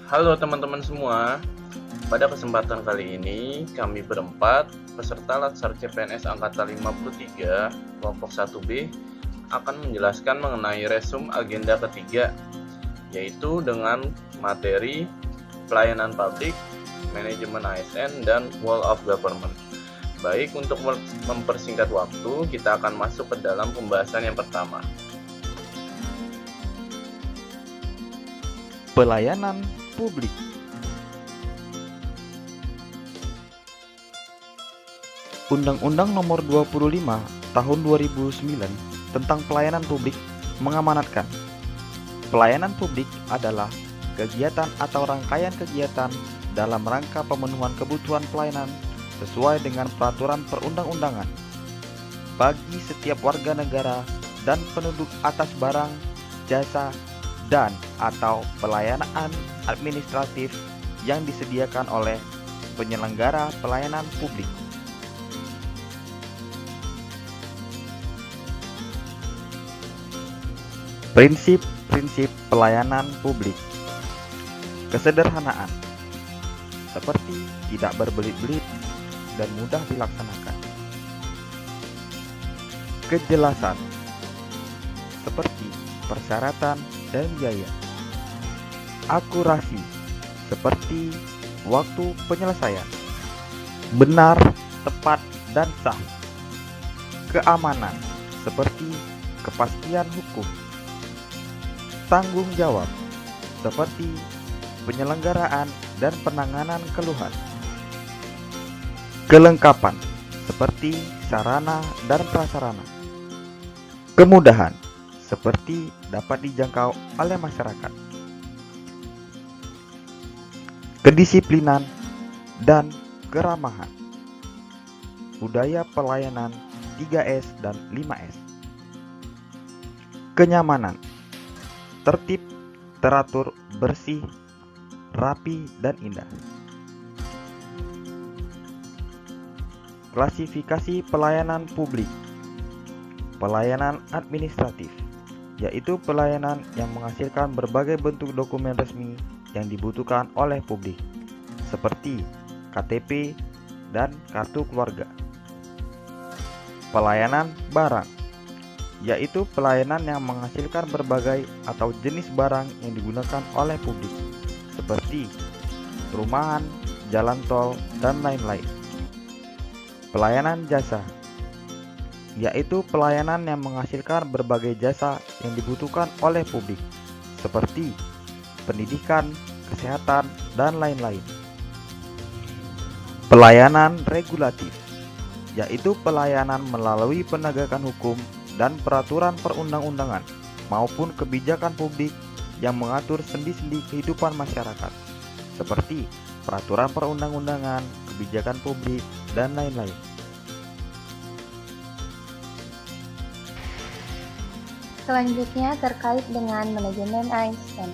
Halo teman-teman semua, pada kesempatan kali ini kami berempat, peserta Latsar CPNS Angkatan 53, kelompok 1B, akan menjelaskan mengenai resum agenda ketiga, yaitu dengan materi pelayanan publik, manajemen ASN, dan Wall of Government. Baik, untuk mempersingkat waktu, kita akan masuk ke dalam pembahasan yang pertama. Pelayanan publik. Undang-Undang Nomor 25 Tahun 2009 tentang Pelayanan Publik mengamanatkan pelayanan publik adalah kegiatan atau rangkaian kegiatan dalam rangka pemenuhan kebutuhan pelayanan sesuai dengan peraturan perundang-undangan bagi setiap warga negara dan penduduk atas barang, jasa, dan atau pelayanan administratif yang disediakan oleh penyelenggara pelayanan publik. Prinsip-prinsip pelayanan publik. Kesederhanaan, seperti tidak berbelit-belit dan mudah dilaksanakan. Kejelasan, seperti persyaratan dan biaya. Akurasi, seperti waktu penyelesaian. Benar, tepat, dan sah. Keamanan, seperti kepastian hukum. Tanggung jawab, seperti penyelenggaraan dan penanganan keluhan. Kelengkapan, seperti sarana dan prasarana. Kemudahan, seperti dapat dijangkau oleh masyarakat. Kedisiplinan dan keramahan. Budaya pelayanan 3S dan 5S. Kenyamanan, tertib, teratur, bersih, rapi, dan indah. Klasifikasi pelayanan publik. Pelayanan administratif, yaitu pelayanan yang menghasilkan berbagai bentuk dokumen resmi yang dibutuhkan oleh publik, seperti KTP dan kartu keluarga. Pelayanan barang, yaitu pelayanan yang menghasilkan berbagai atau jenis barang yang digunakan oleh publik, seperti perumahan, jalan tol, dan lain-lain. Pelayanan jasa, yaitu pelayanan yang menghasilkan berbagai jasa yang dibutuhkan oleh publik, seperti pendidikan, kesehatan, dan lain-lain. Pelayanan regulatif, yaitu pelayanan melalui penegakan hukum dan peraturan perundang-undangan maupun kebijakan publik yang mengatur sendi-sendi kehidupan masyarakat, seperti peraturan perundang-undangan, kebijakan publik, dan lain-lain. Selanjutnya terkait dengan manajemen ASN.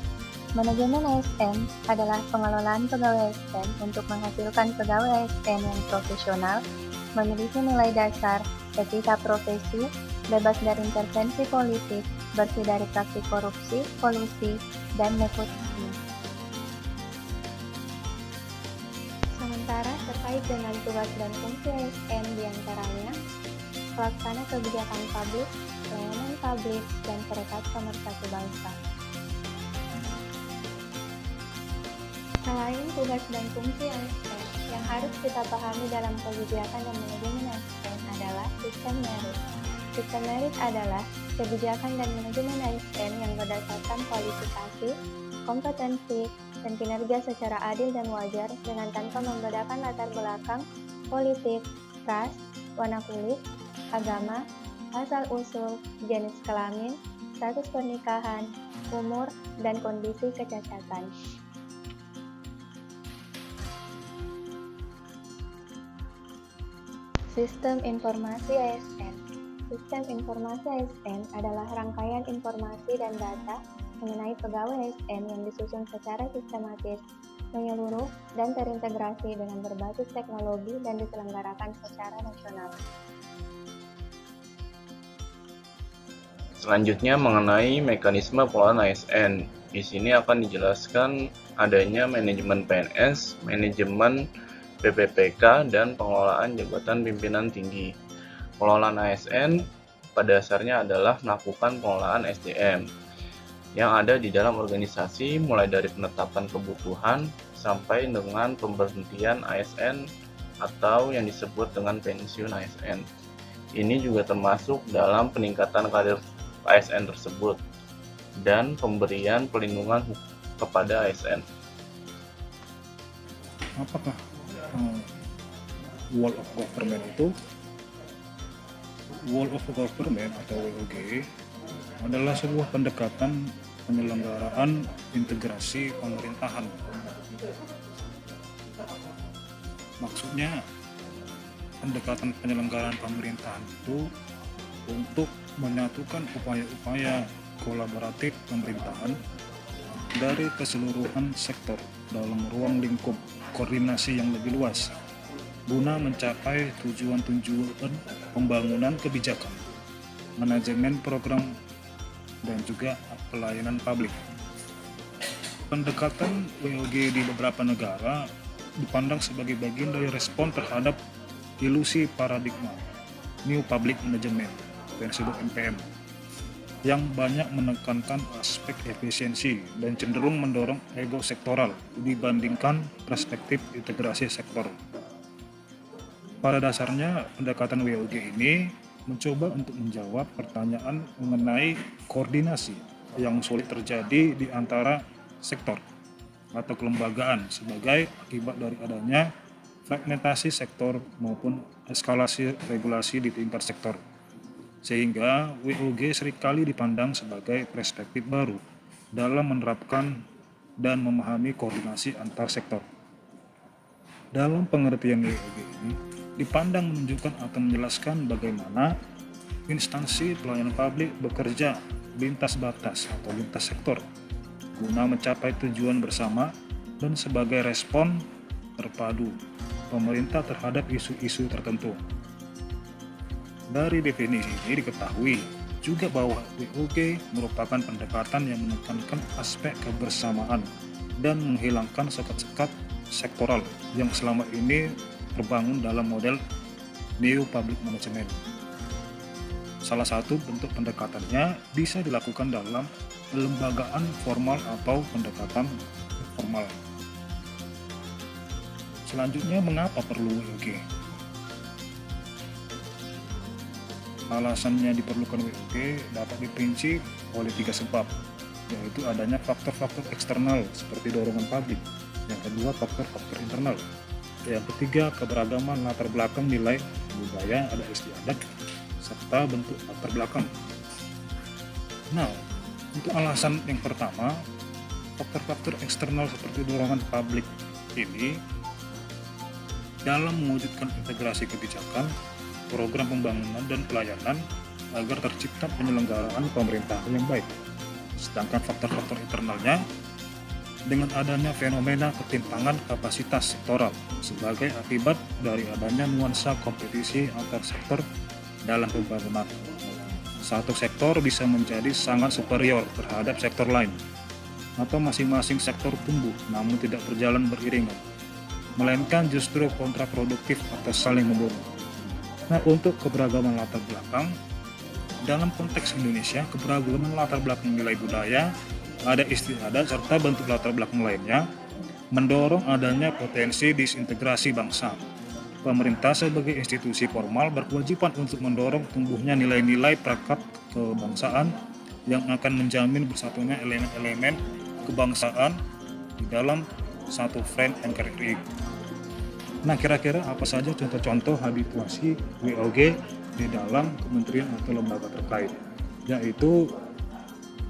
Manajemen ASN adalah pengelolaan pegawai ASN untuk menghasilkan pegawai ASN yang profesional, memiliki nilai dasar, etika profesi, bebas dari intervensi politik, bersih dari praktik korupsi, kolusi, dan nepotisme. Sementara terkait dengan tugas dan fungsi ASN diantaranya, pelaksana kebijakan publik, pelayanan publik, dan perekat pemersatu bangsa. Selain tugas dan fungsi ASN, yang harus kita pahami dalam kebijakan dan manajemen ASN adalah sistem merit. Sistem merit adalah kebijakan dan manajemen ASN yang berdasarkan kualifikasi, kompetensi, dan kinerja secara adil dan wajar dengan tanpa membedakan latar belakang, politik, ras, warna kulit, agama, asal-usul, jenis kelamin, status pernikahan, umur, dan kondisi kecacatan. Sistem Informasi ASN. Sistem Informasi ASN adalah rangkaian informasi dan data mengenai pegawai ASN yang disusun secara sistematis, menyeluruh, dan terintegrasi dengan berbasis teknologi dan diselenggarakan secara nasional. Selanjutnya mengenai mekanisme pengelolaan ASN. Di sini akan dijelaskan adanya manajemen PNS, manajemen PPPK, dan pengelolaan jabatan pimpinan tinggi. Pengelolaan ASN pada dasarnya adalah melakukan pengelolaan SDM yang ada di dalam organisasi, mulai dari penetapan kebutuhan sampai dengan pemberhentian ASN atau yang disebut dengan pensiun ASN. Ini juga termasuk dalam peningkatan karir ASN tersebut dan pemberian perlindungan kepada ASN. Apakah Wall of Government itu? Wall of Government atau WOG adalah sebuah pendekatan penyelenggaraan integrasi pemerintahan. Maksudnya, pendekatan penyelenggaraan pemerintahan itu untuk menyatukan upaya-upaya kolaboratif pemerintahan dari keseluruhan sektor dalam ruang lingkup koordinasi yang lebih luas guna mencapai tujuan-tujuan pembangunan kebijakan, manajemen program, dan juga pelayanan publik. Pendekatan WOG di beberapa negara dipandang sebagai bagian dari respon terhadap ilusi paradigma New Public Management yang disebut NPM, yang banyak menekankan aspek efisiensi dan cenderung mendorong ego sektoral dibandingkan perspektif integrasi sektor. Pada dasarnya, pendekatan WOG ini mencoba untuk menjawab pertanyaan mengenai koordinasi yang sulit terjadi di antara sektor atau kelembagaan sebagai akibat dari adanya fragmentasi sektor maupun eskalasi regulasi di tingkat sektor. Sehingga WOG seringkali dipandang sebagai perspektif baru dalam menerapkan dan memahami koordinasi antar sektor. Dalam pengertian WOG ini, dipandang menunjukkan atau menjelaskan bagaimana instansi pelayanan publik bekerja lintas batas atau lintas sektor guna mencapai tujuan bersama dan sebagai respon terpadu pemerintah terhadap isu-isu tertentu. Dari definisi ini diketahui juga bahwa WOG merupakan pendekatan yang menekankan aspek kebersamaan dan menghilangkan sekat-sekat sektoral yang selama ini terbangun dalam model New Public Management. Salah satu bentuk pendekatannya bisa dilakukan dalam pelembagaan formal atau pendekatan formal. Selanjutnya, mengapa perlu WOG? Alasannya diperlukan WOG dapat diperinci oleh 3 sebab, yaitu adanya faktor-faktor eksternal seperti dorongan publik, yang kedua faktor-faktor internal, yang ketiga keberagaman latar belakang nilai budaya ada istiadat serta bentuk latar belakang. Nah, untuk alasan yang pertama, faktor-faktor eksternal seperti dorongan publik ini dalam mewujudkan integrasi kebijakan, program pembangunan dan pelayanan agar tercipta penyelenggaraan pemerintahan yang baik. Sedangkan faktor-faktor internalnya dengan adanya fenomena ketimpangan kapasitas sektoral sebagai akibat dari adanya nuansa kompetisi antar sektor dalam pembangunan. Satu sektor bisa menjadi sangat superior terhadap sektor lain, atau masing-masing sektor tumbuh namun tidak berjalan beriringan, melainkan justru kontraproduktif atau saling membunuh. Nah, untuk keberagaman latar belakang, dalam konteks Indonesia, keberagaman latar belakang nilai budaya, ada istiadat serta bentuk latar belakang lainnya mendorong adanya potensi disintegrasi bangsa. Pemerintah sebagai institusi formal berkewajiban untuk mendorong tumbuhnya nilai-nilai perekat kebangsaan yang akan menjamin bersatunya elemen-elemen kebangsaan di dalam satu frame NKRI. Nah, kira-kira apa saja contoh-contoh habituasi WOG di dalam kementerian atau lembaga terkait? Yaitu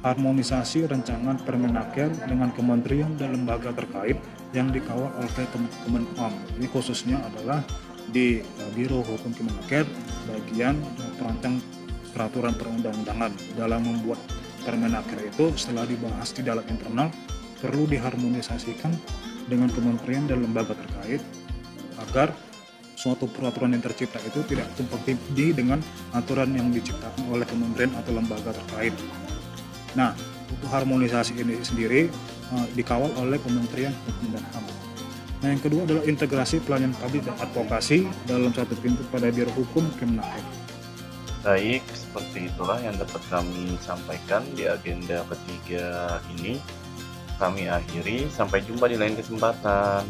harmonisasi rancangan Permenaker dengan kementerian dan lembaga terkait yang dikawal oleh Kemenkumham. Ini khususnya adalah di Biro Hukum Kemenaker bagian perancang peraturan perundang-undangan. Dalam membuat Permenaker itu setelah dibahas di dalam internal perlu diharmonisasikan dengan kementerian dan lembaga terkait agar suatu peraturan yang tercipta itu tidak tumpang tindih dengan aturan yang diciptakan oleh kementerian atau lembaga terkait. Nah, Untuk harmonisasi ini sendiri dikawal oleh Kementerian Hukum dan HAM. Nah, yang kedua adalah integrasi pelayanan publik dan advokasi dalam satu pintu pada Biro Hukum Kemenaker. Baik, seperti itulah yang dapat kami sampaikan di agenda ketiga ini. Kami akhiri, sampai jumpa di lain kesempatan.